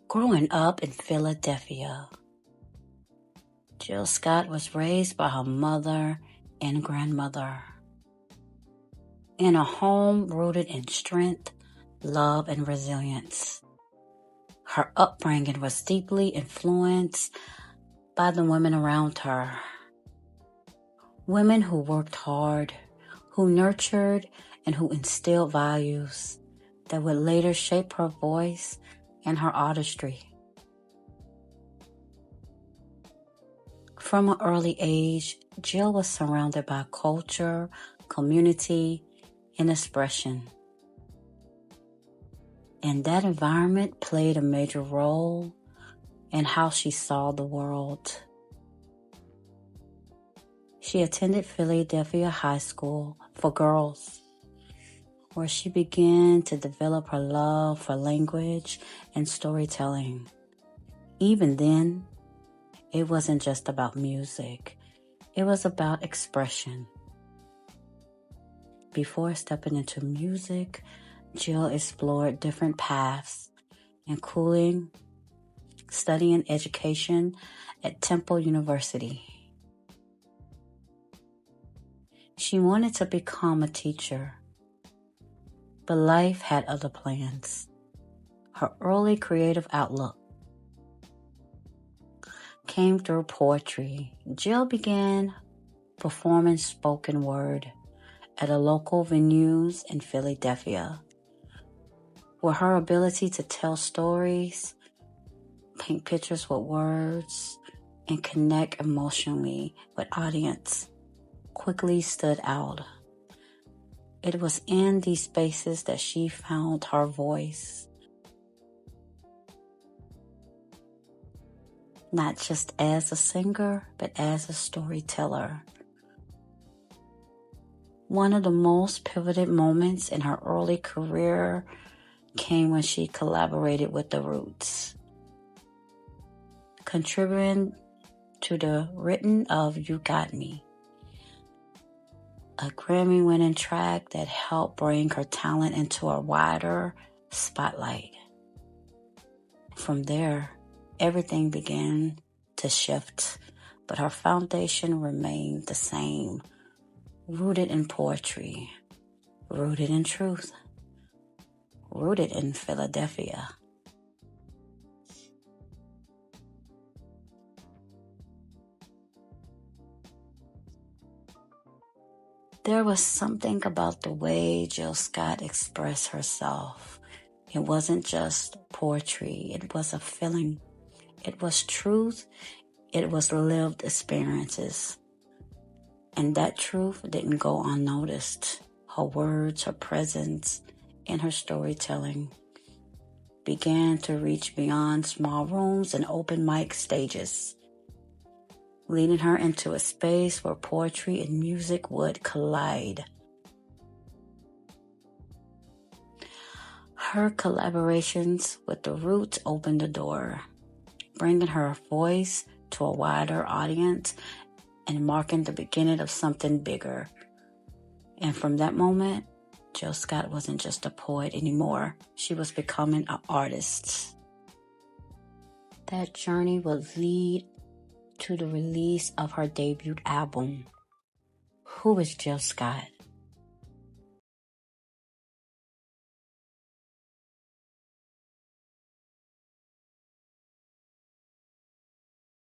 Growing up in Philadelphia, Jill Scott was raised by her mother and grandmother in a home rooted in strength, love, and resilience. Her upbringing was deeply influenced by the women around her. Women who worked hard, who nurtured, and who instilled values that would later shape her voice and her artistry. From an early age, Jill was surrounded by culture, community, and expression. And that environment played a major role in how she saw the world. She attended Philadelphia High School for Girls, where she began to develop her love for language and storytelling. Even then, it wasn't just about music. It was about expression. Before stepping into music, Jill explored different paths, including studying education at Temple University. She wanted to become a teacher, but life had other plans. Her early creative outlook came through poetry. Jill began performing spoken word at a local venues in Philadelphia, where her ability to tell stories, paint pictures with words, and connect emotionally with audience quickly stood out. It was in these spaces that she found her voice, not just as a singer, but as a storyteller. One of the most pivotal moments in her early career came when she collaborated with The Roots, contributing to the written of You Got Me, a Grammy-winning track that helped bring her talent into a wider spotlight. From there, everything began to shift, but her foundation remained the same, rooted in poetry, rooted in truth, rooted in Philadelphia. There was something about the way Jill Scott expressed herself. It wasn't just poetry, it was a feeling. It was truth, it was lived experiences. And that truth didn't go unnoticed. Her words, her presence, and her storytelling began to reach beyond small rooms and open mic stages, leading her into a space where poetry and music would collide. Her collaborations with The Roots opened the door, bringing her voice to a wider audience and marking the beginning of something bigger. And from that moment, Jill Scott wasn't just a poet anymore. She was becoming an artist. That journey would lead to the release of her debut album, Who is Jill Scott?